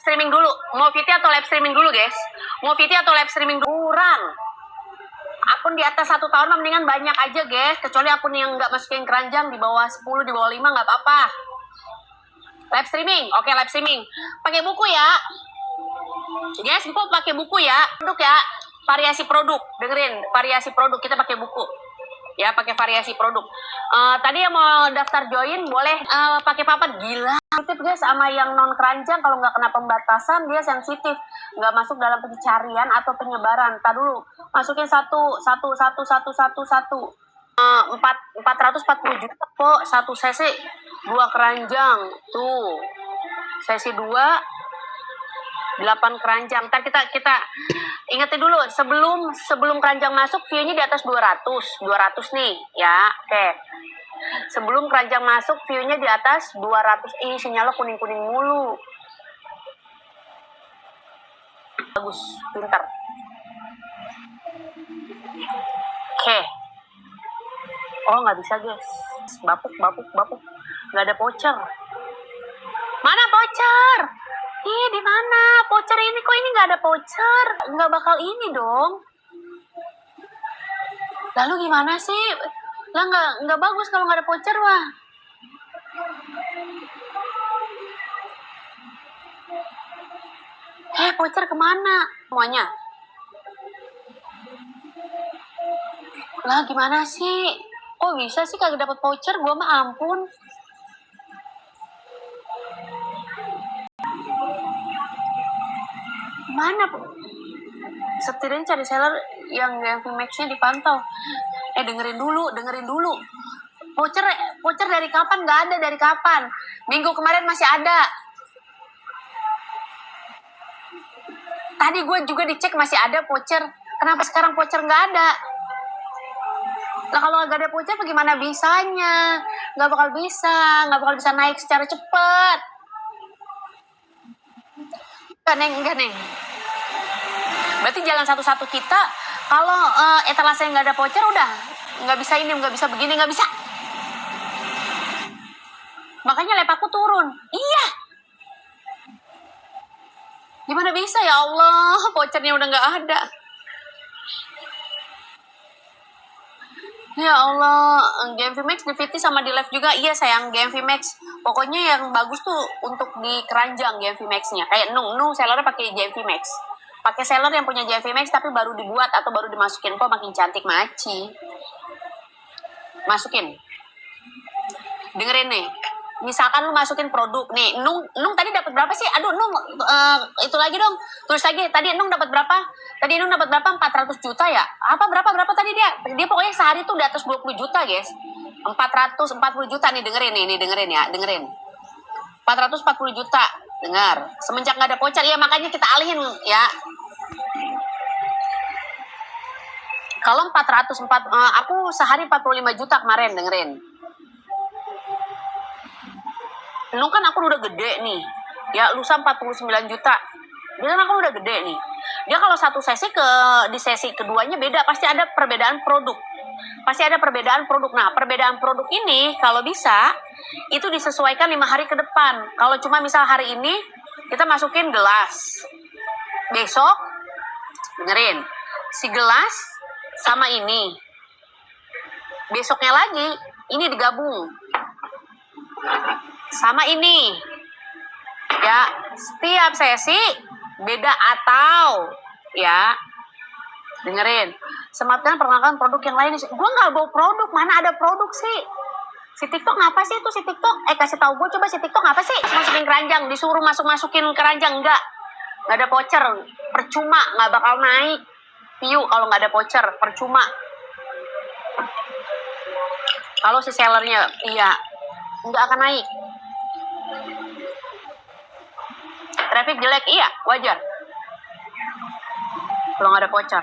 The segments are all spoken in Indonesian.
streaming dulu. Mau VT atau live streaming dulu, guys? Mau VT atau live streaming dulu? Kurang. Akun di atas 1 tahun mendingan banyak aja, guys. Kecuali akun yang nggak masukin keranjang di bawah 10, di bawah 5 nggak apa-apa. Live streaming, oke, live streaming. Pakai buku ya, guys. Info pakai buku ya. Produk ya, variasi produk. Dengerin, variasi produk. Kita pakai buku. Ya, pakai variasi produk. Tadi yang mau daftar join boleh pakai papan. Gila. Sensitif guys sama yang non keranjang, kalau nggak kena pembatasan dia sensitif, nggak masuk dalam pencarian atau penyebaran. Tar dulu, masukin 440 juta kok satu sesi 2 keranjang tuh, sesi 2 8 keranjang. Ntar kita ingetin dulu, sebelum keranjang masuk view-nya di atas 200 nih ya. Oke. Sebelum keranjang masuk view-nya di atas 200. Ih, sinyalnya kuning-kuning mulu. Bagus, pintar. Oke. Oh, nggak bisa guys. Bapuk. Nggak ada voucher. Mana voucher? Ih, di mana voucher ini? Kok ini nggak ada voucher? Nggak bakal ini dong. Lalu gimana sih? Lah nggak bagus kalau nggak ada voucher, wah. Voucher kemana? Semuanya. Lah gimana sih? Kok bisa sih kagak dapat voucher? Gua mah ampun. Mana? Setidaknya cari seller yang VMAX-nya dipantau. Dengerin dulu. Voucher dari kapan? Nggak ada dari kapan. Minggu kemarin masih ada. Tadi gue juga dicek masih ada voucher. Kenapa sekarang voucher nggak ada? Nah kalau nggak ada voucher bagaimana bisanya? Nggak bakal bisa naik secara cepat. Enggak, Neng. Berarti jalan satu-satu kita. Kalau etalase nggak ada voucher udah nggak bisa ini, nggak bisa begini, nggak bisa. Makanya lep aku turun. Iya. Gimana bisa ya Allah, vouchernya udah nggak ada. Ya Allah, game VMAX di VT sama di live juga. Iya sayang, game VMAX. Pokoknya yang bagus tuh untuk di keranjang game VMAX-nya. Kayak Nung sellernya pakai game VMAX. Pakai seller yang punya game VMAX tapi baru dibuat atau baru dimasukin kok makin cantik maci. Masukin. Dengerin nih. Misalkan lu masukin produk nih, Nung tadi dapat berapa sih? Aduh, Nung itu lagi dong. Tulis lagi. Tadi Nung dapat berapa? Tadi Nung dapat berapa? 400 juta ya? Apa berapa tadi dia? Dia pokoknya sehari tuh di atas 20 juta, guys. 440 juta nih, dengerin ya. 440 juta. Dengar. Semenjak nggak ada voucher, ya makanya kita alihin ya. Kalau aku sehari 45 juta kemarin, dengerin. Lu kan aku udah gede nih. Ya, lusa 49 juta. Dia kan aku udah gede nih. Dia kalau satu sesi di sesi keduanya beda, pasti ada perbedaan produk. Nah, perbedaan produk ini kalau bisa itu disesuaikan 5 hari ke depan. Kalau cuma misal hari ini kita masukin gelas. Besok dengerin. Si gelas sama ini. Besoknya lagi ini digabung sama ini ya, setiap sesi beda atau ya, dengerin. Sempatkan perkenalkan produk yang lain. Gue nggak bawa produk, mana ada produk sih. Si TikTok ngapa sih itu si TikTok? Kasih tahu gue coba si TikTok ngapa sih? Masukin keranjang, disuruh masukin keranjang, nggak ada voucher, percuma, nggak bakal naik view kalau nggak ada voucher, percuma. Kalau si sellernya iya nggak akan naik. Traffic jelek, iya, wajar. Kalau nggak ada voucher.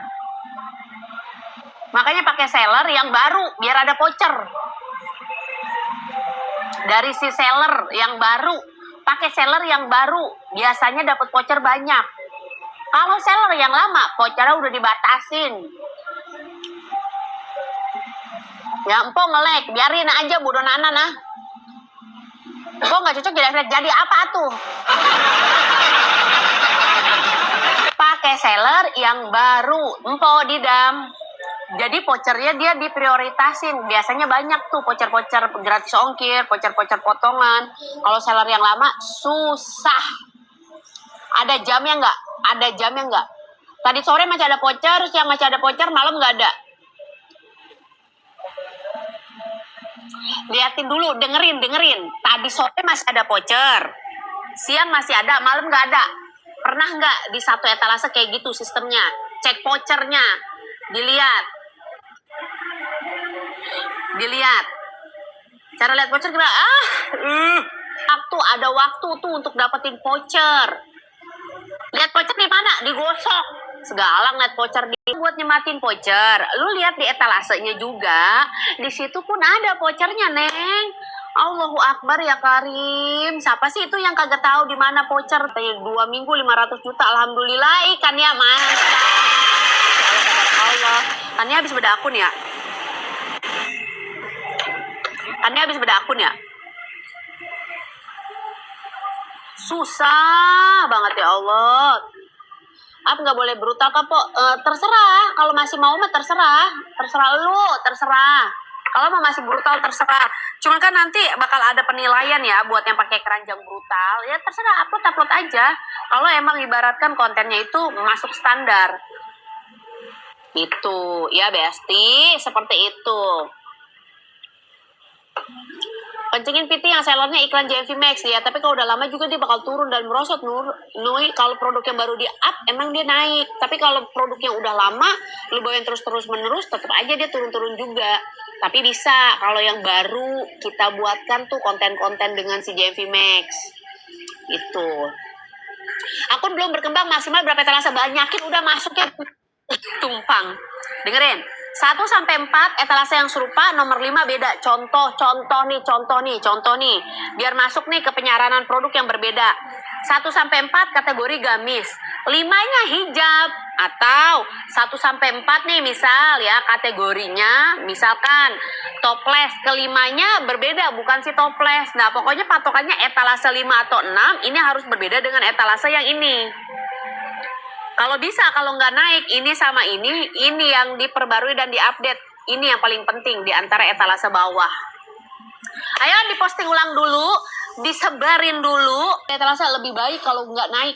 Makanya pakai seller yang baru, biar ada voucher. Dari si seller yang baru, pakai seller yang baru, biasanya dapat voucher banyak. Kalau seller yang lama, vouchernya udah dibatasin. Ya, empok nge-lag, biarin aja bodoh nanan ah. Kok nggak cocok jadi apa tuh? reseller yang baru, empo didam. Jadi vouchernya dia diprioritasin. Biasanya banyak tuh voucher-voucher gratis ongkir, voucher-voucher potongan. Kalau seller yang lama susah. Ada jamnya nggak? Ada jamnya nggak? Tadi sore masih ada voucher, siang masih ada voucher, malam nggak ada. Liatin dulu, dengerin. Tadi sore masih ada voucher, siang masih ada, malam nggak ada. Pernah nggak di satu etalase kayak gitu sistemnya? Cek vouchernya, dilihat. Cara lihat voucher kira ada waktu tuh untuk dapetin voucher. Lihat voucher di mana? Digosok. Segala ngeliat voucher buat nyematin voucher. Lu lihat di etalasenya juga. Di situ pun ada vouchernya, Neng. Allahu Akbar ya Karim. Siapa sih itu yang kagak tahu di mana voucher? 2 minggu 500 juta. Alhamdulillah ikannya mantap. Allah. Kannya habis beda akun ya? Susah banget ya Allah. Apa nggak boleh brutal kak po? Terserah. Kalau masih mau mah terserah lu, terserah. Kalau mau masih brutal terserah. Cuman kan nanti bakal ada penilaian ya buat yang pakai keranjang brutal. Ya terserah, upload aja. Kalau emang ibaratkan kontennya itu masuk standar. Itu ya Besti, seperti itu. Kencengin PT yang sellernya iklan JMV Max ya, tapi kalau udah lama juga dia bakal turun dan merosot. Nui kalau produk yang baru di up emang dia naik, tapi kalau produk yang udah lama lu bawain terus menerus tetap aja dia turun juga. Tapi bisa kalau yang baru kita buatkan tuh konten-konten dengan si JMV Max itu. Akun belum berkembang maksimal berapa etalase, banyakin udah masuknya tumpang. Dengerin. 1-4 etalase yang serupa, nomor 5 beda. Contoh nih. Biar masuk nih ke penyaranan produk yang berbeda. 1-4 kategori gamis. 5-nya hijab. Atau 1-4 nih misal ya kategorinya. Misalkan toples. Ke-5-nya berbeda, bukan si toples. Nah pokoknya patokannya etalase 5 atau 6. Ini harus berbeda dengan etalase yang ini. Kalau bisa, kalau nggak naik, ini sama ini yang diperbarui dan diupdate. Ini yang paling penting di antara etalase bawah. Ayo diposting ulang dulu, disebarin dulu. Etalase lebih baik kalau nggak naik.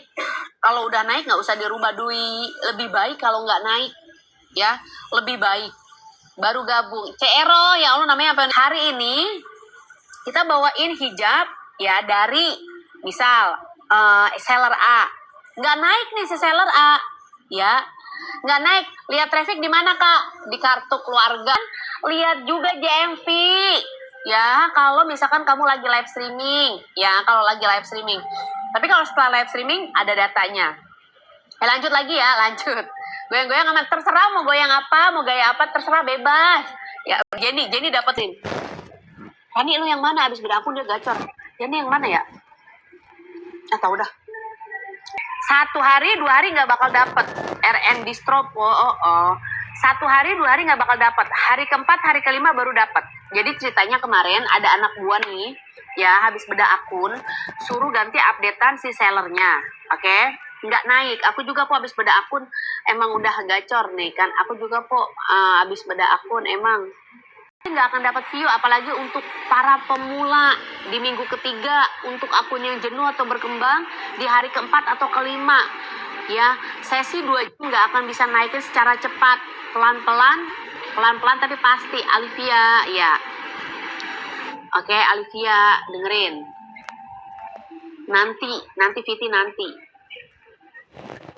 Kalau udah naik nggak usah dirubah Dui. Lebih baik kalau nggak naik. Ya, lebih baik. Baru gabung. Cero, ya Allah namanya apa? Hari ini kita bawain hijab ya dari misal seller A. Nggak naik nih si seller A ya, nggak naik. Lihat traffic di mana kak? Di kartu keluarga. Lihat juga JMV ya kalau misalkan kamu lagi live streaming ya, tapi kalau setelah live streaming ada datanya. Lanjut lagi ya, goyang-goyang amat, terserah mau goyang apa, mau gaya apa, terserah, bebas ya. Jenny dapetin Rani, lu yang mana? Abis beda akun dia gacor. Jenny yang mana ya? Tahu dah. 1 hari 2 hari nggak bakal dapet RN Bistro. 1 hari 2 hari nggak bakal dapet. Hari keempat hari kelima baru dapet. Jadi ceritanya kemarin ada anak gua nih ya, habis beda akun suruh ganti updatean si sellernya. Oke, nggak naik. Aku juga po habis beda akun emang udah gacor nih kan. Aku juga po habis beda akun emang nggak akan dapat view, apalagi untuk para pemula di minggu ketiga, untuk akun yang jenuh atau berkembang di hari keempat atau kelima ya. Sesi 2 jam nggak akan bisa naikin secara cepat, pelan-pelan tapi pasti. Alivia ya, oke Alivia dengerin, nanti Viti nanti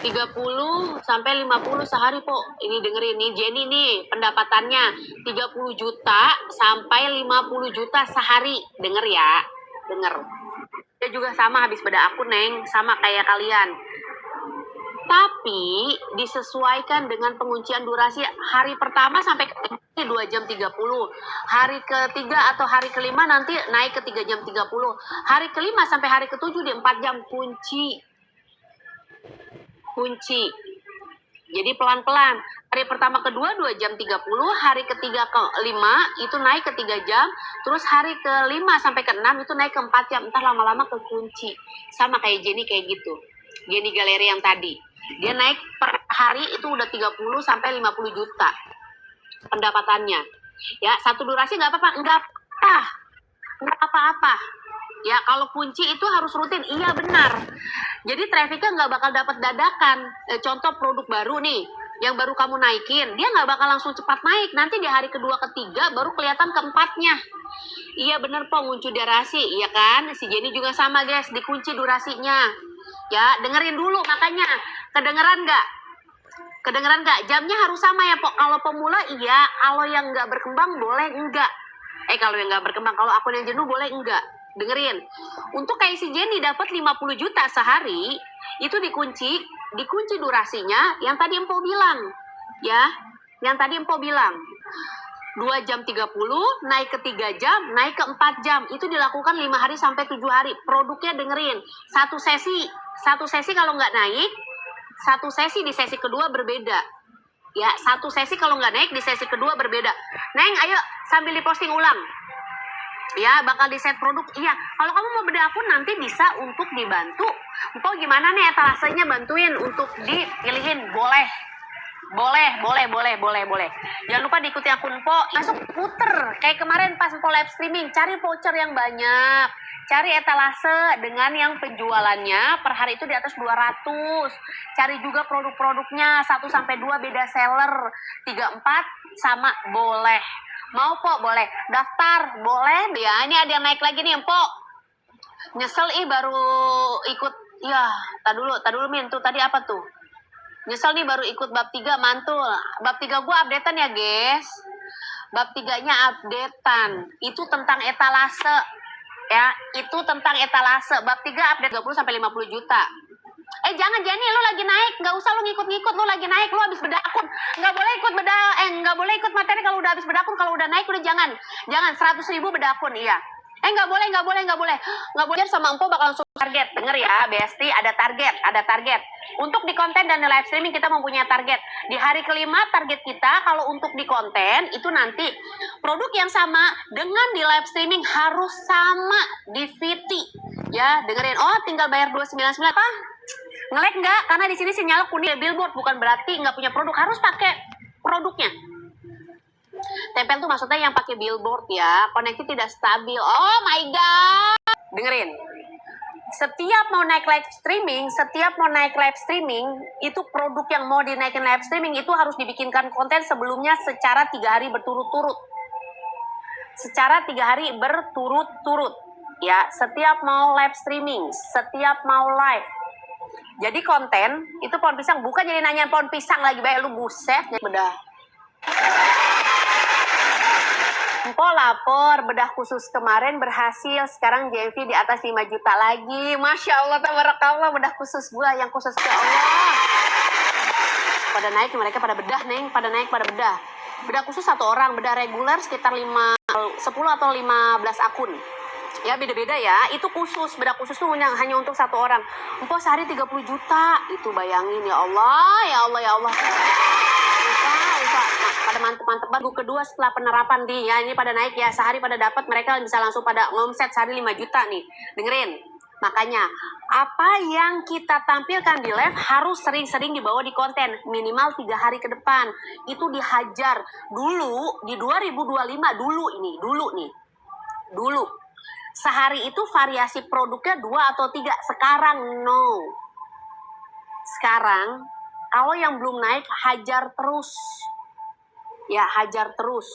30 sampai 50 sehari po. Ini dengerin nih Jenny nih pendapatannya 30 juta sampai 50 juta sehari. Denger ya. Dia juga sama habis beda akun Neng, sama kayak kalian. Tapi disesuaikan dengan penguncian durasi. Hari pertama sampai ke 2 jam 30. Hari ketiga atau hari kelima nanti naik ke 3 jam 30. Hari kelima sampai hari ketujuh di 4 jam kunci. Jadi pelan-pelan. Hari pertama kedua 2 jam 30, hari ketiga ke 5 itu naik ke 3 jam, terus hari ke 5 sampai ke 6 itu naik ke 4 jam, entar lama-lama ke kunci. Sama kayak Jenny kayak gitu. Jenny galeri yang tadi. Dia naik per hari itu udah 30 sampai 50 juta pendapatannya. Ya, satu durasi nggak apa-apa, nggak apa-apa. Ya, kalau kunci itu harus rutin, iya benar. Jadi trafficnya nggak bakal dapat dadakan. Contoh produk baru nih, yang baru kamu naikin, dia nggak bakal langsung cepat naik. Nanti di hari kedua, ketiga baru kelihatan keempatnya. Iya bener po, ngunci durasi, iya kan? Si Jenny juga sama guys, dikunci durasinya. Ya, dengerin dulu makanya. Kedengeran nggak? Kedengeran nggak? Jamnya harus sama ya po. Kalau pemula iya, kalau yang nggak berkembang boleh enggak. Kalau yang nggak berkembang, kalau akun yang jenuh boleh enggak. Dengerin. Untuk kayak si Jenny dapat 50 juta sehari, itu dikunci durasinya yang tadi Empo bilang. Ya, yang tadi Empo bilang. 2 jam 30, naik ke 3 jam, naik ke 4 jam. Itu dilakukan 5 hari sampai 7 hari. Produknya dengerin. Satu sesi kalau nggak naik, satu sesi di sesi kedua berbeda. Ya, satu sesi kalau nggak naik di sesi kedua berbeda. Neng, ayo sambil diposting ulang. Ya, bakal di set produk. Iya, kalau kamu mau bedah akun nanti bisa untuk dibantu. Empok gimana nih etalasenya, bantuin untuk dipilihin. Boleh. Jangan lupa diikuti akun Po. Masuk puter. Kayak kemarin pas Po live streaming. Cari voucher yang banyak. Cari etalase dengan yang penjualannya per hari itu di atas 200. Cari juga produk-produknya 1-2 beda seller. 3-4 sama boleh. Mau Po? Boleh. Daftar? Boleh. Ya, ini ada yang naik lagi nih, Po. Nyesel baru ikut. Ya, tak dulu Min. Tuh tadi apa tuh? Nyesel nih baru ikut bab 3 mantul. Bab 3 gue updatean ya, guys. Bab 3-nya updatean. Itu tentang etalase. Ya, itu tentang etalase. Bab 3 update 30-50 juta. Jangan Jenny, lu lagi naik. Nggak usah lu ngikut-ngikut, lu lagi naik, lu habis bedah akun. Nggak boleh ikut materi kalau udah habis bedah akun. Kalau udah naik udah jangan 100.000 bedah akun, iya. Nggak boleh. Sama Empo bakal langsung target. Denger ya, Besti, ada target. Untuk di konten dan di live streaming kita mempunyai target. Di hari kelima target kita kalau untuk di konten itu nanti produk yang sama dengan di live streaming harus sama di VT. Ya, dengerin. Oh, tinggal bayar 299 apa? Nge-lag nggak? Karena di sini sinyal kuning billboard, bukan berarti nggak punya produk, harus pakai produknya. Tempel tuh maksudnya yang pakai billboard ya, koneksi tidak stabil. Oh my god. Dengerin. Setiap mau naik live streaming, itu produk yang mau dinaikin live streaming itu harus dibikinkan konten sebelumnya secara 3 hari berturut-turut. Ya, setiap mau live streaming, setiap mau live. Jadi konten itu pohon pisang, bukan jadi nanya pohon pisang lagi bayar lu buset. Bedah. Empo lapor, bedah khusus kemarin berhasil, sekarang JV di atas 5 juta lagi. Masya Allah, tabarakallah, bedah khusus gua yang khusus ya Allah. Pada naik, mereka pada bedah, Neng, pada bedah. Bedah khusus 1 orang, bedah reguler sekitar 10 atau 15 akun. Ya beda-beda ya, itu khusus, bedah khusus tuh hanya untuk 1 orang. Empo sehari 30 juta, itu bayangin ya Allah. Pada mantep minggu kedua setelah penerapan ya ini pada naik ya, sehari pada dapat, mereka bisa langsung pada ngomset sehari 5 juta nih. Dengerin, makanya apa yang kita tampilkan di live harus sering-sering dibawa di konten, minimal 3 hari ke depan. Itu dihajar dulu di 2025 dulu sehari itu variasi produknya 2 atau 3. Sekarang no. Sekarang kalau yang belum naik hajar terus. Ya, hajar terus.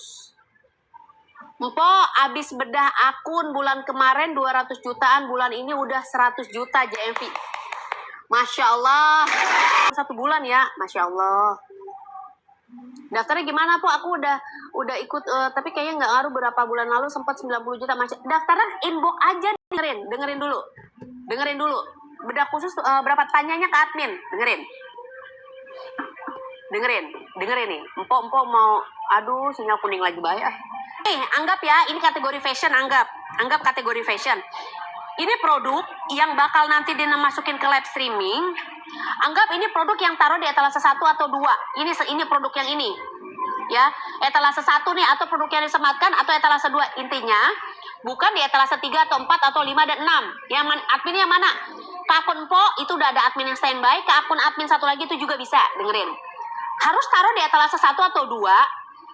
Empo abis bedah akun bulan kemarin 200 jutaan, bulan ini udah 100 juta JMV. Masya Allah. 1 bulan ya, Masya Allah. Daftarnya gimana Po? Aku udah ikut, tapi kayaknya nggak ngaruh, berapa bulan lalu sempat 90 juta. Daftarnya inbox aja, dengerin dulu. Bedah khusus berapa, tanyanya ke admin, dengerin nih. Empo mau, aduh sinyal kuning lagi bahaya. Anggap ya, ini kategori fashion, anggap kategori fashion. Ini produk yang bakal nanti dimasukin ke live streaming. Anggap ini produk yang taruh di etalase 1 atau 2. Ini produk yang ini. Ya, etalase 1 nih, atau produk yang disematkan, atau etalase 2. Intinya bukan di etalase 3 atau 4 atau 5 dan 6. Yang adminnya mana? Ke akun Po itu udah ada admin yang standby, ke akun admin satu lagi itu juga bisa, dengerin. Harus taruh di etalase 1 atau 2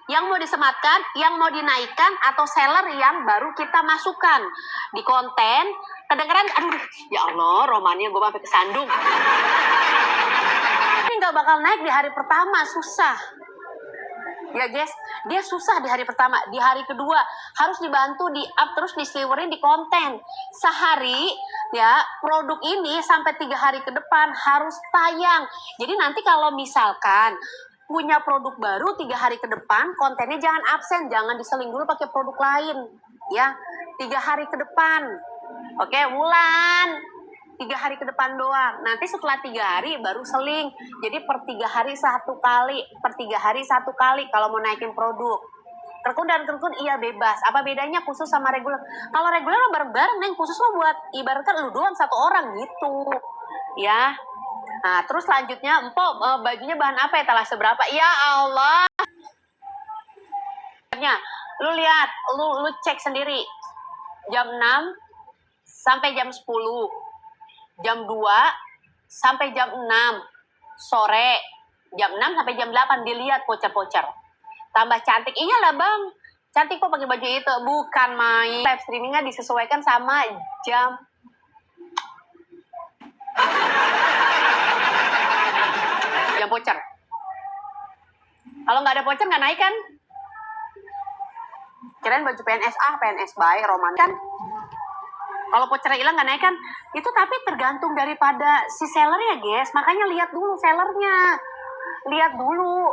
yang mau disematkan, yang mau dinaikkan, atau seller yang baru kita masukkan di konten. Kedengeran, aduh, ya Allah, romannya gue sampai kesandung. Ini nggak bakal naik di hari pertama, susah. Ya guys, dia susah di hari pertama. Di hari kedua harus dibantu di up terus diseliwerin di konten. Sehari ya produk ini sampai 3 hari ke depan harus tayang. Jadi nanti kalau misalkan punya produk baru 3 hari ke depan, kontennya jangan absen, jangan diseling dulu pakai produk lain. Ya, 3 hari ke depan. Oke, Wulan. 3 hari ke depan doang. Nanti setelah 3 hari baru seling. Jadi per 3 hari 1 kali. Per 3 hari 1 kali kalau mau naikin produk. Terkun dan terkun iya bebas. Apa bedanya khusus sama reguler? Kalau reguler lo bareng-bareng, Neng. Khusus lo buat ibaratkan lu doang 1 orang gitu. Ya. Nah, terus selanjutnya, Empok, bajunya bahan apa ya? Etalase berapa? Ya Allah. Lu lihat, lu cek sendiri. Jam 6 sampai jam 10. Jam 2 sampai jam 6 sore, jam 6 sampai jam 8 dilihat pocer-pocer. Tambah cantik, iyalah bang, cantik kok pakai baju itu, bukan main. Live streamingnya disesuaikan sama jam. Jam pocer. Kalau nggak ada pocer nggak naik kan? Kirain baju PNS PNS baik, roman kan? Kalau pocernya hilang nggak naik kan? Itu tapi tergantung daripada si sellernya guys. Makanya lihat dulu sellernya. Lihat dulu.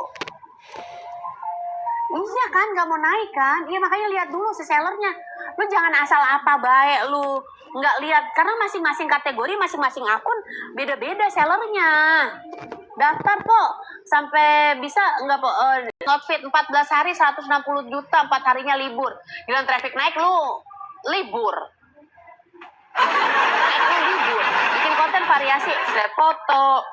Iya kan nggak mau naik kan? Iya makanya lihat dulu si sellernya. Lu jangan asal apa baik lu. Nggak lihat. Karena masing-masing kategori, masing-masing akun beda-beda sellernya. Daftar kok. Sampai bisa nggak po? Outfit 14 hari 160 juta. 4 harinya libur. Bilang traffic naik lu libur. Libur, bikin konten variasi, slide foto,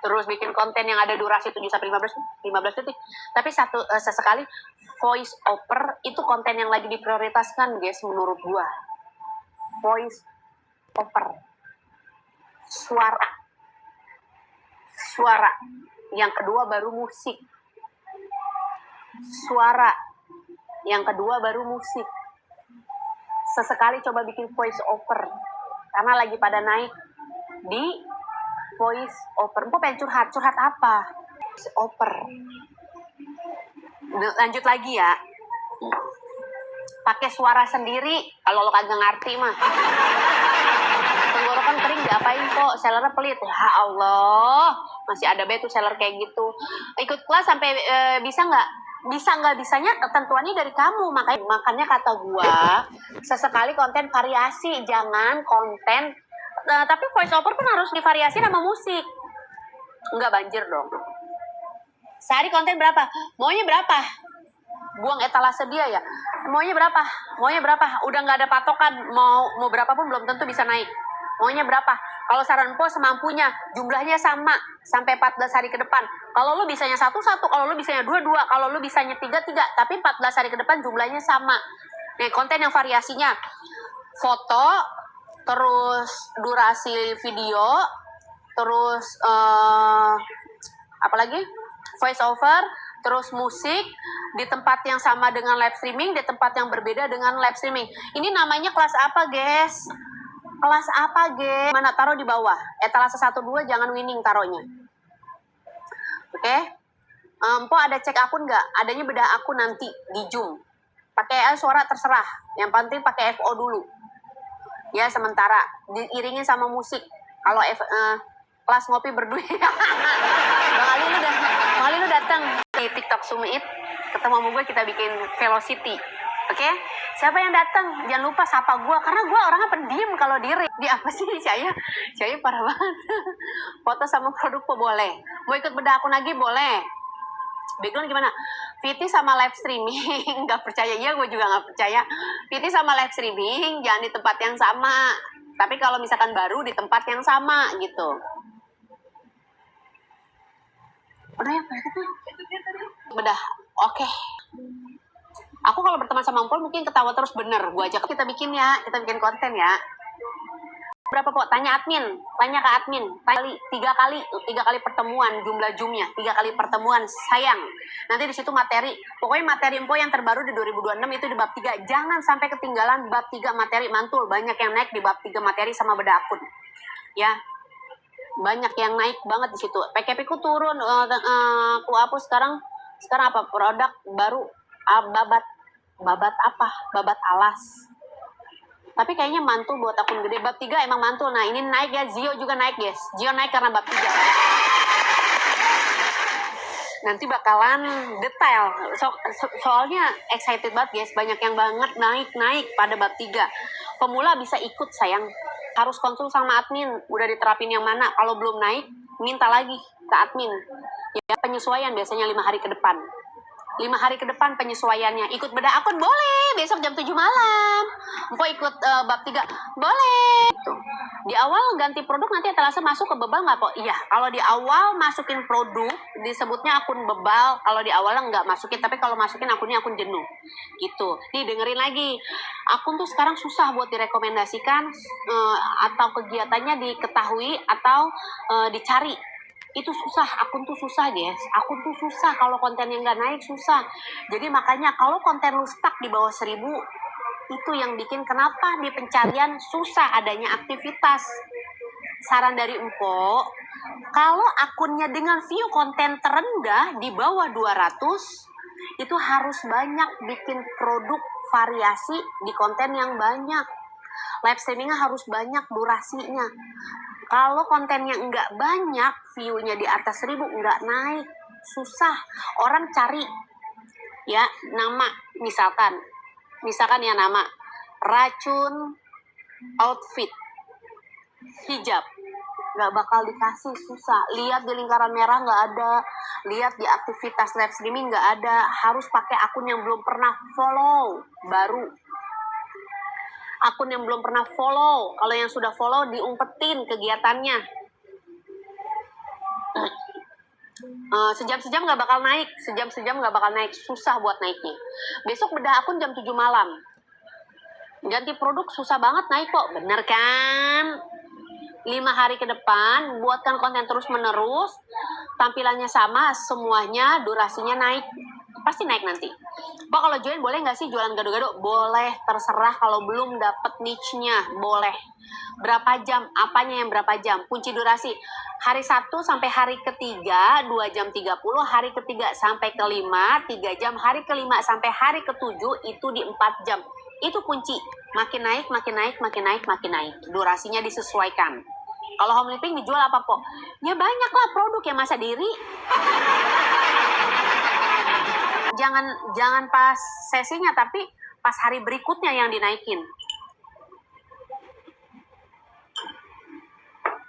terus bikin konten yang ada durasi 7 sampai 15 detik. Tapi sesekali voice over itu konten yang lagi diprioritaskan guys menurut gua. Voice over. Suara. Yang kedua baru musik. Suara. Yang kedua baru musik. Sesekali coba bikin voice over karena lagi pada naik di voice over. Kok pengen curhat apa? Voice over. Lanjut lagi ya, pakai suara sendiri kalau lo kagak ngerti mah. Tenggorokan kering diapain kok? Sellernya pelit. Ya Allah, masih ada tuh seller kayak gitu. Ikut kelas sampai bisa nggak? Bisa nggak bisanya ketentuannya dari kamu. Makanya kata gua sesekali konten variasi, jangan konten tapi voice over pun harus divariasi sama musik. Nggak banjir dong. Sehari konten berapa? Maunya berapa? Buang etalase dia ya. Maunya berapa? Udah nggak ada patokan. Mau berapa pun belum tentu bisa naik. Maunya berapa? Kalau saran Po semampunya, jumlahnya sama sampai 14 hari ke depan. Kalau lu bisanya 1-1, kalau lu bisanya 2-2, kalau lu bisanya 3-3, tapi 14 hari ke depan jumlahnya sama. Nih, konten yang variasinya foto, terus durasi video, terus apalagi voice over, terus musik di tempat yang sama dengan live streaming, di tempat yang berbeda dengan live streaming. Ini namanya kelas apa, guys? Kelas apa, guys? Mana taruh di bawah. Etalase 1-2 jangan winning taruhnya. Oke? Po ada cek akun nggak? Adanya bedah akun nanti di Zoom. Pakai suara terserah. Yang penting pakai FO dulu. Ya sementara diiringin sama musik. Kalau kelas ngopi berduit. Bang Ali lu datang di TikTok Sumit. Ketemu sama gue kita bikin Velocity. Oke? Siapa yang datang? Jangan lupa sapa gue karena gue orangnya pendiam kalau diri. Di apa sih saya parah banget. Foto sama produk kok boleh. Mau ikut bedah akun lagi boleh. Background gimana? Viti sama live streaming nggak percaya, iya gue juga nggak percaya. Viti sama live streaming jangan di tempat yang sama, tapi kalau misalkan baru di tempat yang sama gitu. Udah ya paketnya bedah. Oke. Aku kalau berteman sama Ampul mungkin ketawa terus bener. Gue ajak kita bikin konten ya. Berapa kok? Tanya admin, tanya ke admin. Tiga kali pertemuan jumlah zoomnya, 3 kali pertemuan sayang. Nanti di situ materi, pokoknya materi info yang terbaru di 2026 itu di bab 3. Jangan sampai ketinggalan bab 3 materi mantul. Banyak yang naik di bab 3 materi sama beda akun. Ya, banyak yang naik banget di situ. PKP ku turun, aku hapus sekarang apa produk baru, babat apa? Babat alas. Tapi kayaknya mantul buat akun gede. Bab 3 emang mantul. Nah ini naik ya. Zio juga naik guys. Zio naik karena bab 3. Nanti bakalan detail. Soalnya excited banget guys. Banyak yang banget naik pada bab 3. Pemula bisa ikut sayang. Harus konsul sama admin. Udah diterapin yang mana. Kalau belum naik, minta lagi ke admin. Ya, penyesuaian biasanya 5 hari ke depan. 5 hari ke depan penyesuaiannya. Ikut beda akun boleh, besok jam 7 malam. Mau ikut bab 3 boleh. Tuh. Di awal ganti produk nanti etalase masuk ke bebal nggak kok? Iya, kalau di awal masukin produk disebutnya akun bebal. Kalau di awal nggak masukin, tapi kalau masukin akunnya akun jenuh. Gitu. Nih dengerin lagi. Akun tuh sekarang susah buat direkomendasikan atau kegiatannya diketahui atau dicari. Itu susah, akun tuh susah guys. Akun tuh susah kalau kontennya nggak naik, susah. Jadi makanya kalau konten lu stuck di bawah 1000, itu yang bikin kenapa di pencarian susah adanya aktivitas. Saran dari Empo, kalau akunnya dengan view konten terendah di bawah 200, itu harus banyak bikin produk variasi di konten yang banyak. Live streamingnya harus banyak durasinya. Kalau kontennya nggak banyak, view-nya di atas 1000 nggak naik, susah. Orang cari ya nama, misalkan ya nama racun outfit hijab, nggak bakal dikasih, susah. Lihat di lingkaran merah nggak ada, lihat di aktivitas live streaming nggak ada. Harus pakai akun yang belum pernah follow, baru akun yang belum pernah follow. Kalau yang sudah follow diumpetin kegiatannya. Sejam-sejam nggak bakal naik, susah buat naiknya. Besok bedah akun jam 7 malam. Ganti produk susah banget naik kok, bener kan? 5 hari ke depan, buatkan konten terus menerus, tampilannya sama, semuanya durasinya naik. Pasti naik nanti. Pak kalau join boleh nggak sih jualan gado-gado? Boleh, terserah. Kalau belum dapet niche-nya boleh. Berapa jam? Apanya yang berapa jam? Kunci durasi. Hari 1 sampai hari ketiga 2 jam 30, hari ketiga sampai kelima 3 jam, hari kelima sampai hari ketujuh itu di 4 jam. Itu kunci. Makin naik. Durasinya disesuaikan. Kalau home living dijual apa kok? Ya banyak lah produk yang masa diri. Jangan pas sesinya, tapi pas hari berikutnya yang dinaikin.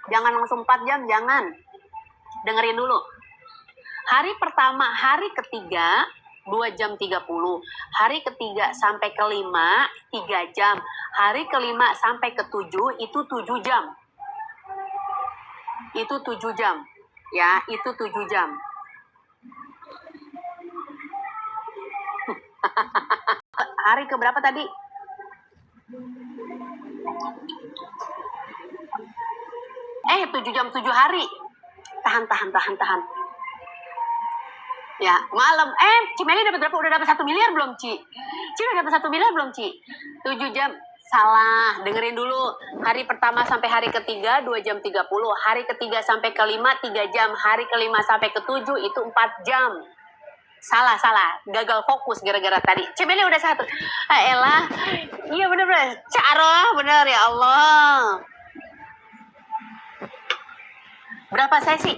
Jangan langsung 4 jam, jangan. Dengerin dulu. Hari pertama, hari ketiga 2 jam 30. Hari ketiga sampai kelima 3 jam. Hari kelima sampai ketujuh itu 7 jam. Itu 7 jam. Ya, itu 7 jam. Hari keberapa tadi? Eh, 7 jam 7 hari. Tahan. Ya, malam. Cimeli dapat berapa? Udah dapat 1 miliar belum, Ci? Udah dapat 1 miliar belum, Ci? 7 jam. Salah, dengerin dulu. Hari pertama sampai hari ketiga 2 jam 30. Hari ketiga sampai kelima 3 jam. Hari kelima sampai ketujuh itu 4 jam. Salah. Gagal fokus gara-gara tadi. Cimeli udah 1. Elah. Iya bener. Caroh, bener ya Allah. Berapa sesi?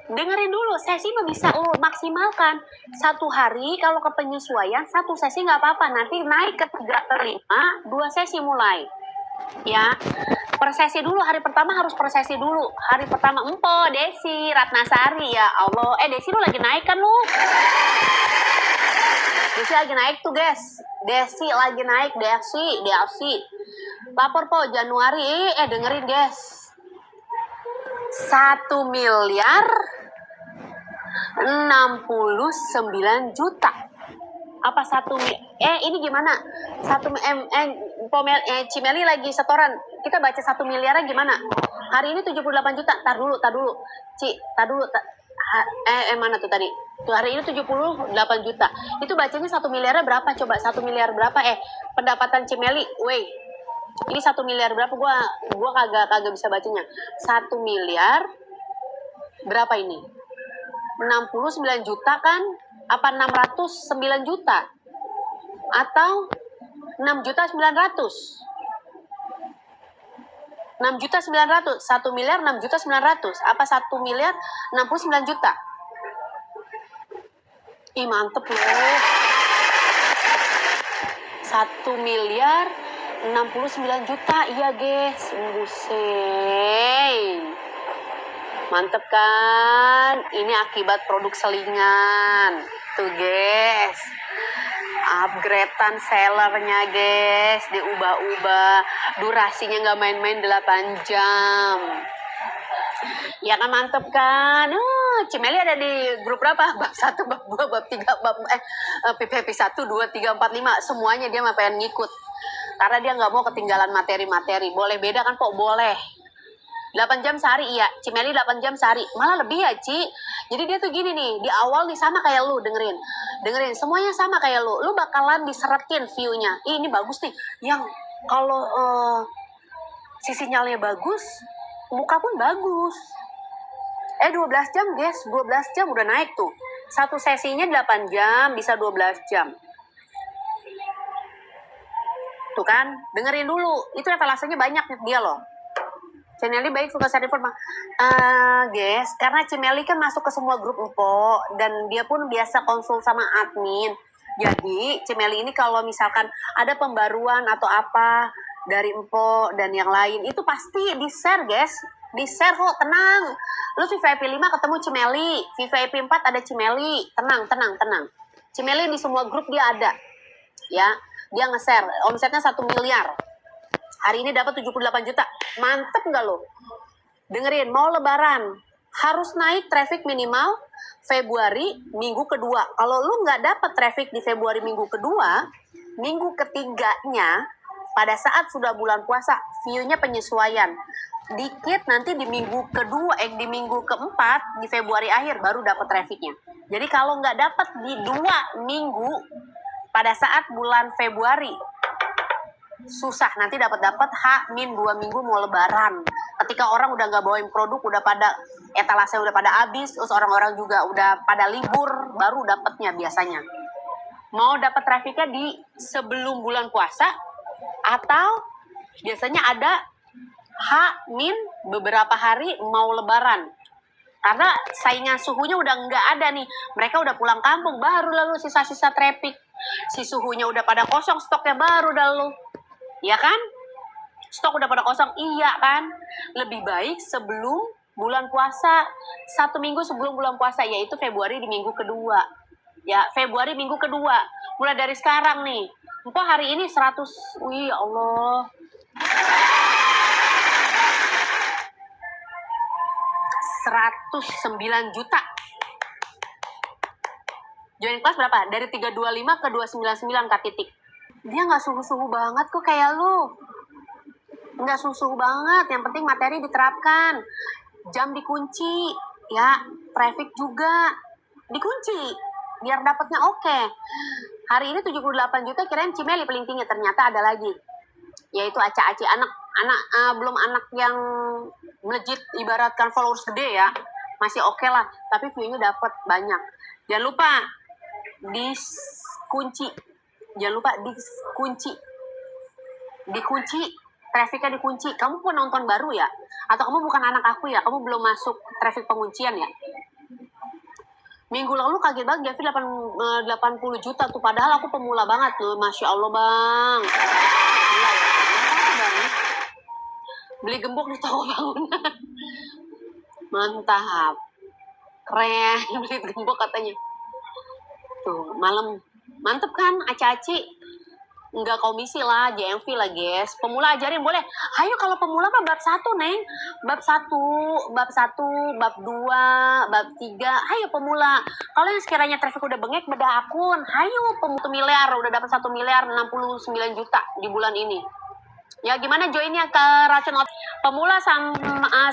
Dengerin dulu, sesi bisa lo maksimalkan. 1 hari kalau ke penyesuaian 1 sesi nggak apa-apa. Nanti naik ke 3 ke 5, 2 sesi mulai. Ya, per sesi dulu. Hari pertama harus per sesi dulu. Hari pertama Empo, Desi, Ratnasari, ya Allah. Desi lu lagi naik kan lu? Desi lagi naik tuh guys. Desi. Lapor po Januari. Dengerin guys. 1 miliar 69 juta. Apa 1 ini gimana? 1 Cimeli lagi setoran. Kita baca 1 miliarnya gimana? Hari ini 78 juta. Tar dulu. Mana tuh tadi? Tuh hari ini 78 juta. Itu bacanya 1 miliarnya berapa? Coba 1 miliar berapa? Pendapatan Cimeli. Ini 1 miliar berapa? Gua kagak bisa bacanya. 1 miliar berapa ini? 69 juta kan? Apa 609 juta? Atau 6 juta 900? 6 juta 900, 1 miliar 6 juta 900, apa 1 miliar 69 juta? Ih mantep loh. 1 miliar 69 juta, iya guys. Buset. Mantep kan? Ini akibat produk selingan. Tuh guys. Upgradean sellernya guys, diubah-ubah, durasinya nggak main-main 8 jam. Ya kan mantep kan? Cimeli ada di grup berapa? Bab 1, bab 2, bab 3, PPP 1, 2, 3, 4, 5. Semuanya dia mah pengen ngikut. Karena dia nggak mau ketinggalan materi-materi. Boleh beda kan Pok? Boleh. 8 jam sehari, iya. Cimeli 8 jam sehari. Malah lebih ya, Ci. Jadi dia tuh gini nih, di awal nih sama kayak lu, dengerin. Semuanya sama kayak lu. Lu bakalan diseretin view-nya. Ini bagus nih. Yang kalau si sinyalnya bagus, muka pun bagus. 12 jam, guys. 12 jam udah naik tuh. Satu sesinya 8 jam, bisa 12 jam. Tuh kan, dengerin dulu. Itu etalasenya banyak dia loh. Cimeli baik suka share info guys, karena Cimeli kan masuk ke semua grup Empo dan dia pun biasa konsul sama admin. Jadi Cimeli ini kalau misalkan ada pembaruan atau apa dari Empo dan yang lain itu pasti di-share guys. Di-share kok, tenang. Lu VIP 5 ketemu Cimeli, VIP 4 ada Cimeli. Tenang. Cimeli di semua grup dia ada. Ya, dia nge-share. Omsetnya 1 miliar. Hari ini dapat 78 juta. Mantep nggak lo? Dengerin, mau lebaran. Harus naik traffic minimal Februari minggu kedua. Kalau lu nggak dapat traffic di Februari minggu kedua, minggu ketiganya, pada saat sudah bulan puasa, view-nya penyesuaian. Dikit nanti di minggu kedua, di minggu keempat, di Februari akhir, baru dapat trafficnya. Jadi kalau nggak dapat di 2 minggu, pada saat bulan Februari, susah, nanti dapat H-2 minggu mau lebaran. Ketika orang udah nggak bawain produk, udah pada etalase udah pada habis, terus orang-orang juga udah pada libur, baru dapatnya biasanya. Mau dapat trafficnya di sebelum bulan puasa atau biasanya ada beberapa hari mau lebaran. Karena saingan suhunya udah nggak ada nih, mereka udah pulang kampung, baru lalu sisa-sisa traffic. Si suhunya udah pada kosong, stoknya baru lalu. Ya kan? Stok udah pada kosong, iya kan? Lebih baik sebelum bulan puasa, 1 minggu sebelum bulan puasa, yaitu Februari di minggu kedua. Ya, Februari minggu kedua. Mulai dari sekarang nih. Empok hari ini 100, wih ya Allah. 109 juta. Join kelas berapa? Dari 325 ke 299 titik. Dia nggak suhu-suhu banget kok kayak lu. Nggak suhu-suhu banget. Yang penting materi diterapkan. Jam dikunci. Ya, traffic juga dikunci. Biar dapatnya oke. Hari ini 78 juta, kirain Cimeli paling tinggi. Ternyata ada lagi. Yaitu Aca-Aci. Belum anak yang melejit, ibaratkan followers gede ya. Masih oke lah. Tapi view-nya dapat banyak. Jangan lupa dikunci. Jangan lupa dikunci, trafficnya dikunci. Kamu pun nonton baru ya? Atau kamu bukan anak aku ya? Kamu belum masuk traffic penguncian ya? Minggu lalu kaget banget Gavi 80 juta tuh. Padahal aku pemula banget loh. Masya Allah bang. Gila ya. Beli gembok di toko bangunan. Mantap. Keren beli gembok katanya. Tuh malam. Mantep kan Aca-Aci? Enggak komisi lah, JMV lah guys. Pemula ajarin boleh. Hayo kalau pemula mah bab 1 Neng. Bab 1, bab 2, bab 3. Hayo pemula. Kalau yang sekiranya traffic udah bengek, beda akun. Hayo pemula 1 miliar, udah dapat 1 miliar 69 juta di bulan ini. Ya gimana joinnya ke Racun Otak? Pemula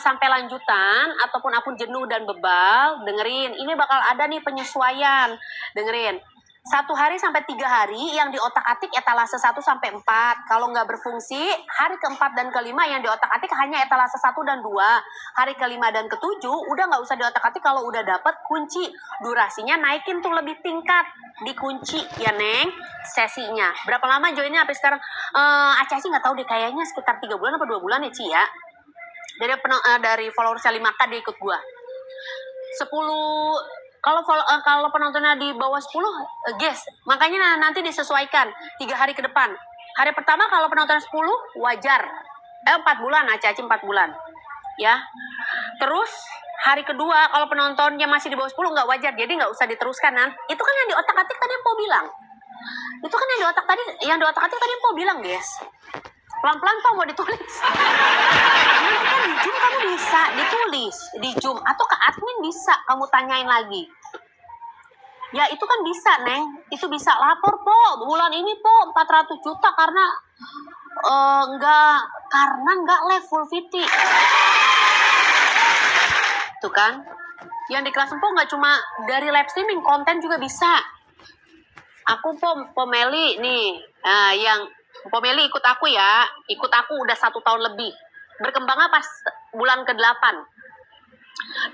sampai lanjutan ataupun akun jenuh dan bebal, dengerin. Ini bakal ada nih penyesuaian. Dengerin. 1 hari sampai 3 hari yang di otak-atik etalase 1 sampai 4. Kalau nggak berfungsi, hari keempat dan kelima yang di otak-atik hanya etalase 1 dan 2. Hari kelima dan ketujuh udah nggak usah di otak-atik kalau udah dapet kunci. Durasinya naikin tuh lebih tingkat. Dikunci ya Neng sesinya. Berapa lama joinnya sampai sekarang? Aca sih nggak tahu deh, kayaknya sekitar 3 bulan atau 2 bulan ya Ci ya. Dari followersnya 5K dia ikut gua. 10 kalau penontonnya di bawah 10 guys, makanya nanti disesuaikan 3 hari ke depan. Hari pertama kalau penonton 10 wajar. 4 bulan Aca 4 bulan. Ya. Terus hari kedua kalau penontonnya masih di bawah 10 nggak wajar, jadi nggak usah diteruskan. Itu kan yang di otak-atik tadi yang Po bilang. Itu kan yang di otak-atik tadi yang Po bilang, guys. Pelan-pelan Po mau ditulis. Nanti kan di Zoom kamu bisa ditulis di Zoom atau ke admin bisa kamu tanyain lagi. Ya itu kan bisa Neng, itu bisa lapor Po bulan ini Po 400 juta karena nggak level VT. Tuh kan, yang di kelas Po nggak cuma dari live streaming, konten juga bisa. Aku Po Meli nih, yang Po Meli ikut aku ya, ikut aku udah 1 tahun lebih. Berkembangnya pas bulan ke-8.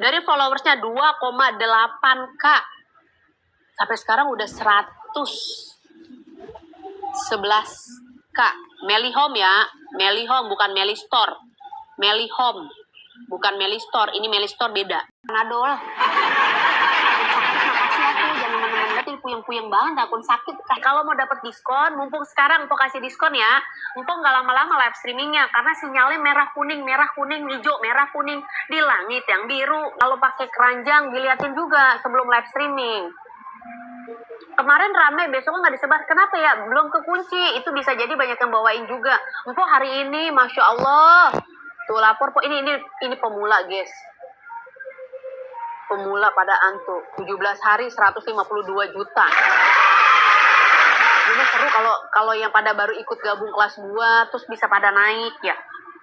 Dari followersnya 2,8K. Sampai sekarang udah 111K. Meli Home ya, Meli Home bukan Meli Store. Meli Home, bukan Meli Store. Ini Meli Store beda. Panadol. Makasih aku, jangan teman-teman berarti puyeng-puyeng banget akun sakit. Kalau mau dapat diskon, mumpung sekarang Empok kasih diskon ya. Empok nggak lama-lama live streamingnya karena sinyalnya merah kuning, hijau, merah kuning di langit yang biru. Kalau pakai keranjang diliatin juga sebelum live streaming. Kemarin rame, besoknya nggak disebar. Kenapa ya? Belum kekunci. Itu bisa jadi banyak yang bawain juga. Empok hari ini, Masya Allah. Tuh lapor, Po. Ini pemula, guys. Pemula pada antu. 17 hari, 152 juta. Gue seru kalau yang pada baru ikut gabung kelas 2, terus bisa pada naik, ya.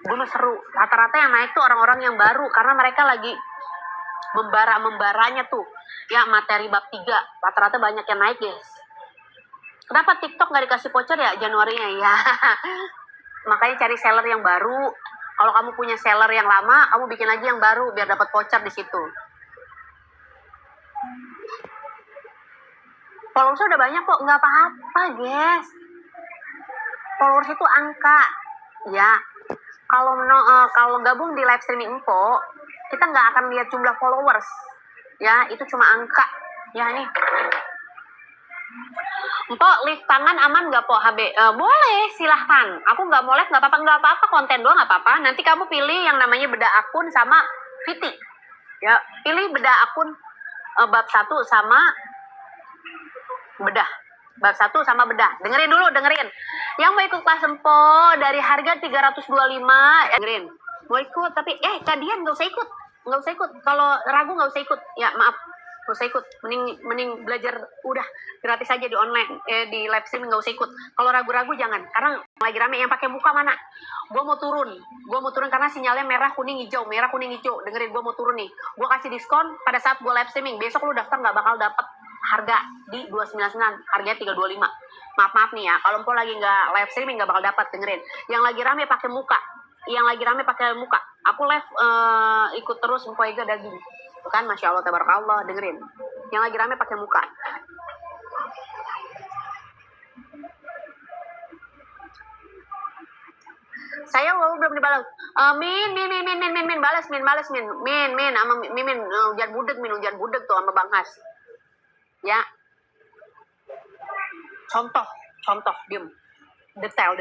Gue seru. Rata-rata yang naik tuh orang-orang yang baru. Karena mereka lagi membaranya tuh. Ya materi bab 3 rata-rata banyak yang naik guys. Kenapa TikTok nggak dikasih voucher ya Januarinya ya? Makanya cari seller yang baru. Kalau kamu punya seller yang lama, kamu bikin lagi yang baru biar dapat voucher di situ. Followers udah banyak kok, nggak apa-apa guys. Followers itu angka, ya. Kalau gabung di live streaming Info, kita nggak akan lihat jumlah followers. Ya, itu cuma angka. Ya, nih. Empok, lift tangan aman nggak, Po? HB? Boleh, silahkan. Aku nggak mau live, nggak apa-apa. Konten doang nggak apa-apa. Nanti kamu pilih yang namanya bedah akun sama VT. Ya, pilih bedah akun bab 1 sama bedah. Bab 1 sama bedah. Dengerin dulu. Yang mau ikut kelas Empok dari harga 325, dengerin. Mau ikut, tapi kalian nggak usah ikut. Kalau ragu nggak usah ikut. Ya maaf, nggak usah ikut. Mending belajar udah gratis aja di online, di live streaming nggak usah ikut. Kalau ragu-ragu jangan. Karena lagi rame yang pakai muka mana? Gue mau turun karena sinyalnya merah kuning hijau. Dengerin, gue mau turun nih. Gue kasih diskon pada saat gue live streaming. Besok lu daftar nggak bakal dapet harga di 299, harganya 325. Maaf nih ya. Kalau Empok lagi nggak live streaming nggak bakal dapat. Dengerin. Yang lagi rame pakai muka. Aku live ikut terus Empok Ega daging. Bukan, Masya Allah, tabarakallah. Dengerin. Yang lagi rame pakai muka. Saya belum dibalas. Min balas min. Sama Mimin hujan budeg tuh sama Bang Has. Ya. Contoh, diem. Detail.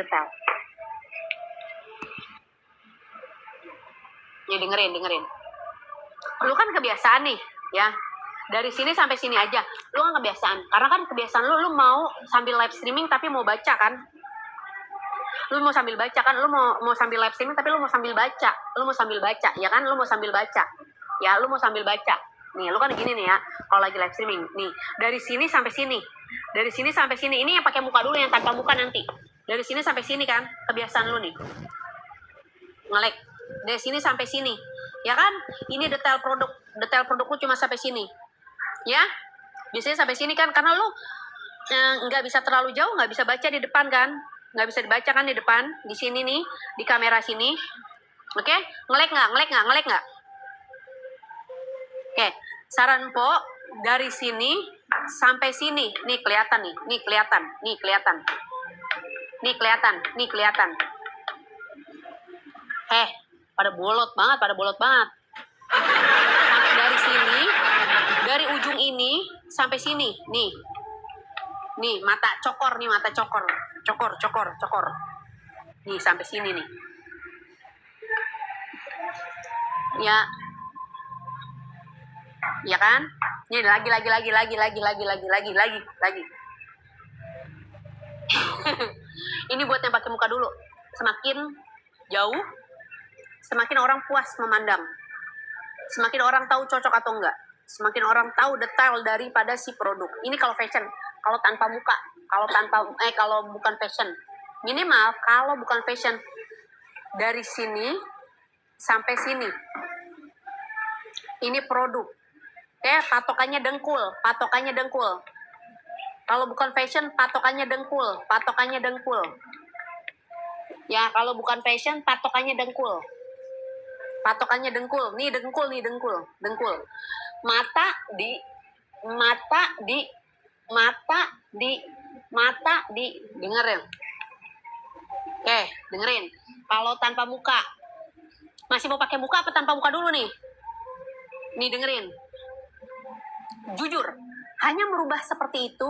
Ya dengerin. Lu kan kebiasaan nih, ya. Dari sini sampai sini aja. Lu kan kebiasaan. Karena kan kebiasaan lu mau sambil live streaming tapi mau baca kan? Lu mau sambil baca kan? Lu mau sambil live streaming tapi lu mau sambil baca. Ya kan? Lu mau sambil baca. Nih, lu kan gini nih ya. Kalau lagi live streaming, nih, dari sini sampai sini. Ini yang pakai muka dulu, yang tanpa muka nanti. Dari sini sampai sini kan, kebiasaan lu nih. Ngelek. Dari sini sampai sini. Ya kan? Ini detail produkku cuma sampai sini. Ya? Biasanya sampai sini kan, karena lu nggak bisa terlalu jauh, nggak bisa baca di depan kan? Nggak bisa dibaca kan di depan, di sini nih, di kamera sini. Oke? Ngelek nggak? Oke, saran Po, dari sini sampai sini, nih kelihatan. Pada bolot banget. Sampai dari sini, dari ujung ini sampai sini, nih. Nih, mata cokor. Cokor. Nih, sampai sini nih. Ya kan? Nih lagi. Ini buat yang pakai muka dulu. Semakin jauh, semakin orang puas memandang. Semakin orang tahu cocok atau enggak. Semakin orang tahu detail daripada si produk. Ini kalau fashion, kalau tanpa muka, kalau bukan fashion. Minimal kalau bukan fashion, dari sini sampai sini. Ini produk. Oke, patokannya dengkul. Kalau bukan fashion, patokannya dengkul. Ya, kalau bukan fashion, patokannya dengkul. Nih dengkul. Mata di. Dengerin. Oke, dengerin. Kalau tanpa muka, masih mau pakai muka apa tanpa muka dulu nih? Nih dengerin. Jujur, hanya merubah seperti itu,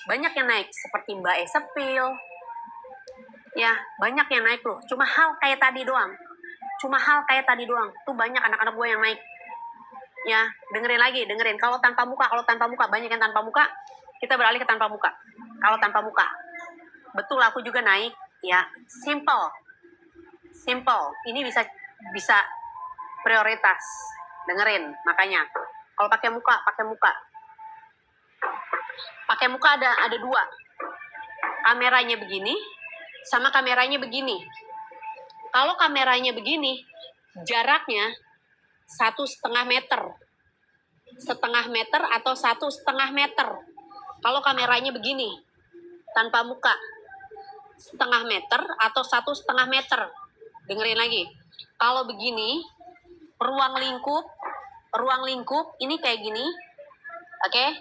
banyak yang naik. Seperti Mbak Esepil. Ya, banyak yang naik loh. Cuma hal kayak tadi doang. Tuh banyak anak-anak gue yang naik. Ya, dengerin. Kalau tanpa muka, banyak yang tanpa muka. Kita beralih ke tanpa muka. Kalau tanpa muka, betul aku juga naik. Ya, simple. Ini bisa prioritas. Dengerin, makanya. Kalau pakai muka. Pakai muka ada dua. Kameranya begini, sama kameranya begini. Kalau kameranya begini, jaraknya 1,5 meter. 1,5 meter atau 1,5 meter. Kalau kameranya begini, tanpa muka, 1,5 meter atau 1,5 meter. Dengerin lagi. Kalau begini, ruang lingkup ini kayak gini. Oke?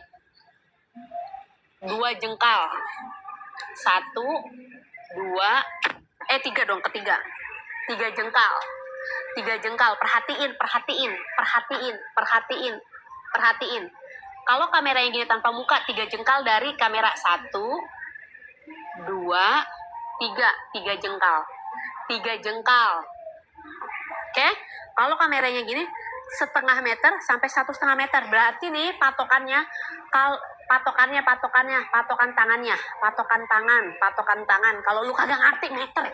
2 jengkal. 1, 2, 3 dong, ketiga. 3 jengkal. Perhatiin. Kalau kamera yang gini tanpa muka, 3 jengkal dari kamera. 1, 2, 3. 3 jengkal. Oke? Kalau kameranya gini, 1,5 meter sampai 1,5 meter. Berarti nih patokan tangan. Kalau lu kagak ngerti meter,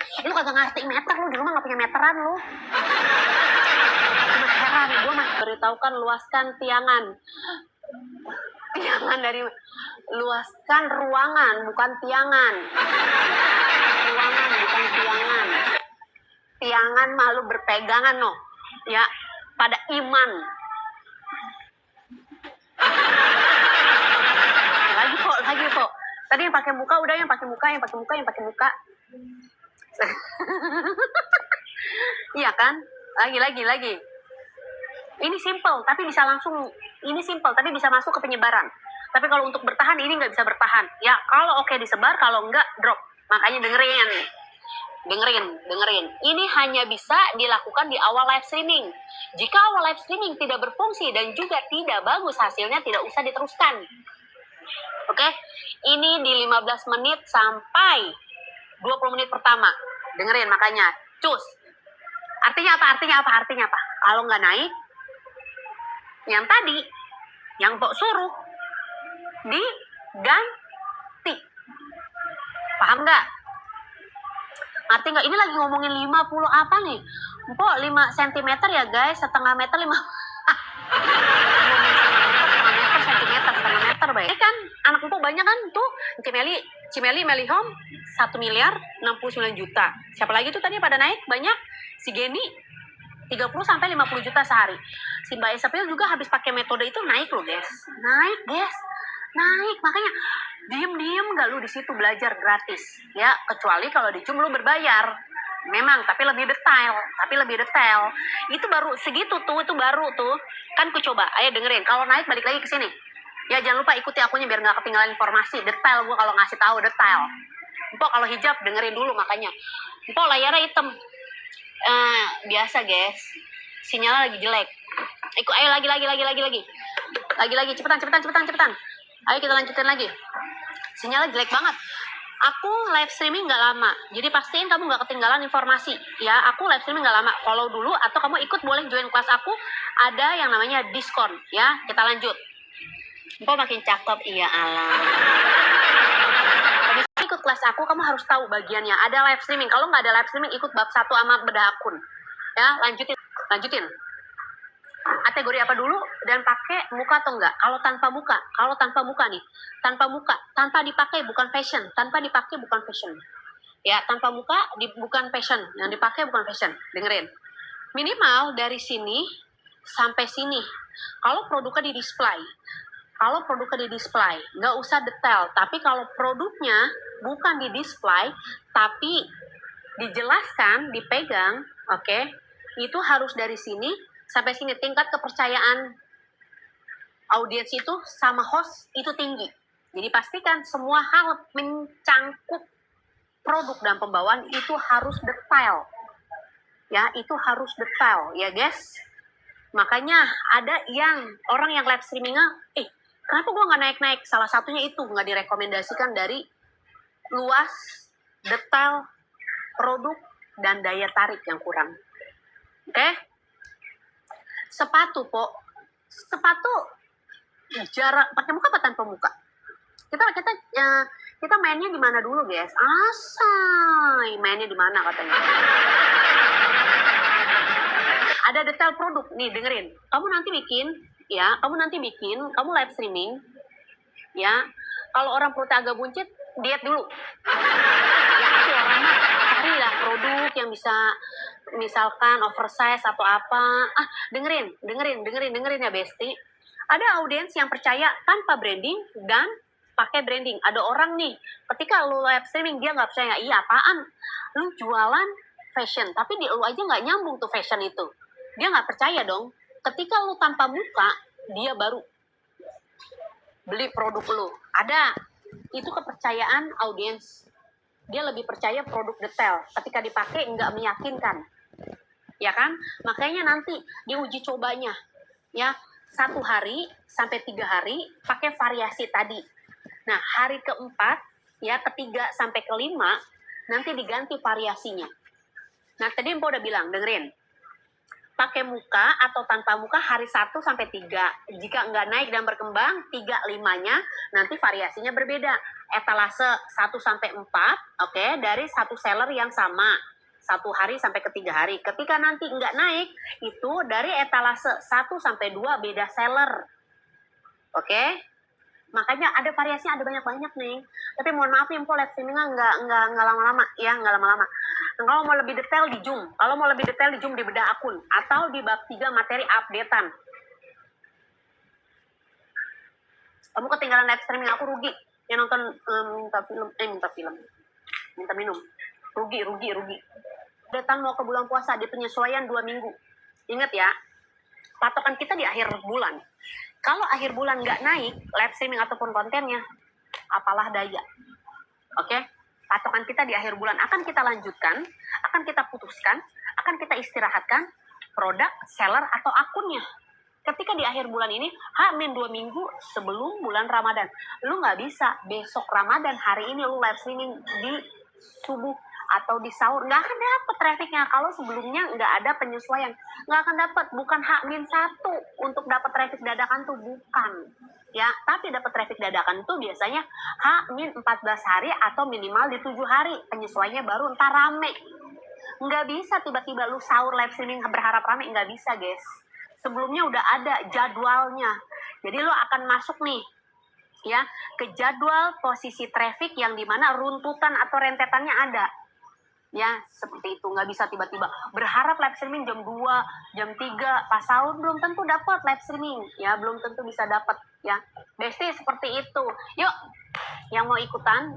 lu di rumah nggak punya meteran lu. Cuma heran, gue mah beritahukan luaskan tiangan luaskan ruangan, bukan tiangan. Tiangan malu berpegangan no, ya pada iman. Lagi kok. Tadi yang pakai muka udah, yang pakai muka. Iya kan? Lagi. Ini simple, tapi bisa masuk ke penyebaran. Tapi kalau untuk bertahan, ini nggak bisa bertahan. Ya, kalau oke disebar, kalau enggak, drop. Makanya dengerin. Ini hanya bisa dilakukan di awal live streaming. Jika awal live streaming tidak berfungsi dan juga tidak bagus hasilnya, tidak usah diteruskan. Oke? Ini di 15 menit sampai 20 menit pertama. Dengerin makanya. Cus. Artinya apa? Kalau nggak naik, yang tadi, yang Pok suruh, diganti. Paham nggak? Ngerti nggak? Ini lagi ngomongin 50 apa nih? Pok 5 cm ya guys, setengah meter 5 setengah meter baik kan? Anak Pok banyak kan tuh, Cimeli Melihom 1.069.000.000. Siapa lagi tuh tadi pada naik banyak? Si Geni 30-50 juta sehari. Si Mbak Isabel juga habis pakai metode itu naik loh guys. Naik. Makanya diem gak lu di situ belajar gratis ya, kecuali kalau di Zoom lu berbayar. Memang, tapi lebih detail. Itu baru segitu tuh, itu baru tuh. Kan ku coba, ayo dengerin. Kalau naik balik lagi ke sini. Ya jangan lupa ikuti akunya biar nggak ketinggalan informasi. Detail gue kalau ngasih tahu detail. Empok kalau hijab dengerin dulu makanya. Empok layarnya hitam. Biasa guys. Sinyalnya lagi jelek. Ayo lagi. Cepetan. Ayo kita lanjutin lagi. Sinyalnya jelek banget. Aku live streaming nggak lama, jadi pastiin kamu nggak ketinggalan informasi. Ya, aku live streaming nggak lama. Follow dulu atau kamu ikut boleh join kelas aku. Ada yang namanya diskon. Ya, kita lanjut. Empok makin cakep, iya alam. Habis ikut kelas aku, kamu harus tahu bagiannya. Ada live streaming. Kalau nggak ada live streaming, ikut bab 1 sama bedah akun. Ya, lanjutin. Kategori apa dulu dan pakai muka atau enggak? Kalau tanpa muka nih, tanpa dipakai bukan fashion, Ya, tanpa muka bukan fashion, yang dipakai bukan fashion. Dengerin. Minimal dari sini sampai sini. Kalau produknya di display, nggak usah detail. Tapi kalau produknya bukan di display, tapi dijelaskan, dipegang, oke? Itu harus dari sini sampai sini. Tingkat kepercayaan audiens itu sama host itu tinggi. Jadi pastikan semua hal mencangkup produk dan pembawaan itu harus detail. Ya, itu harus detail ya guys. Makanya ada orang yang live streamingnya, kenapa gue nggak naik-naik? Salah satunya itu nggak direkomendasikan dari luas, detail, produk, dan daya tarik yang kurang. Oke? Sepatu jarak pakai muka apa tanpa muka? Kita mainnya di mana dulu guys? Mainnya di mana katanya? Ada detail produk nih, dengerin. Kamu nanti bikin, kamu live streaming, ya. Kalau orang perutnya agak buncit, diet dulu. Ya itu orang mah carilah produk yang bisa, misalkan oversize atau apa. Dengerin ya Besti. Ada audiens yang percaya tanpa branding dan pakai branding. Ada orang nih, ketika lu live streaming dia nggak percaya. Iya apaan? Lu jualan fashion, tapi di lu aja nggak nyambung tuh fashion itu. Dia nggak percaya dong. Ketika lu tanpa muka, dia baru beli produk lu. Ada. Itu kepercayaan audiens. Dia lebih percaya produk detail. Ketika dipakai nggak meyakinkan. Ya kan? Makanya nanti diuji cobanya. Ya, 1 hari sampai 3 hari pakai variasi tadi. Nah, hari keempat, ya ketiga sampai kelima, nanti diganti variasinya. Nah, tadi Empo udah bilang, dengerin. Pakai muka atau tanpa muka hari 1 sampai 3. Jika nggak naik dan berkembang, 3-5-nya nanti variasinya berbeda. Etalase 1 sampai 4, oke, dari satu seller yang sama. 1 hari sampai ke 3 hari. Ketika nanti nggak naik, itu dari etalase 1 sampai 2 beda seller. Oke? Makanya ada variasinya, ada banyak-banyak nih. Tapi mohon maaf nih, Empo live streamingnya nggak lama-lama. Ya, nggak lama-lama. Nah, kalau mau lebih detail di Zoom. Di bedah akun. Atau di bab 3 materi updatean. Kamu ketinggalan live streaming aku rugi. Yang nonton minta minum. Rugi. Updatean mau ke bulan puasa, di penyesuaian 2 minggu. Ingat ya, patokan kita di akhir bulan. Kalau akhir bulan nggak naik, live streaming ataupun kontennya, apalah daya. Oke? Patokan kita di akhir bulan akan kita lanjutkan, akan kita putuskan, akan kita istirahatkan produk, seller, atau akunnya. Ketika di akhir bulan ini, H-2 minggu sebelum bulan Ramadan. Lu nggak bisa besok Ramadan, hari ini lu live streaming di subuh atau di sahur. Nggak akan dapet trafficnya. Kalau sebelumnya nggak ada penyesuaian, nggak akan dapet. Bukan H-1 untuk dapat traffic dadakan tuh, bukan. Ya, tapi dapat traffic dadakan itu biasanya H-14 hari atau minimal di 7 hari. Penyesuaiannya baru ntar rame. Nggak bisa tiba-tiba lu sahur live streaming berharap rame, nggak bisa guys. Sebelumnya udah ada jadwalnya. Jadi lu akan masuk nih ya, ke jadwal posisi traffic yang dimana runtutan atau rentetannya ada. Ya, seperti itu. Nggak bisa tiba-tiba berharap live streaming jam 2, jam 3, pas sahur belum tentu dapat live streaming. Ya, belum tentu bisa dapat. Ya, Besti seperti itu. Yuk, yang mau ikutan.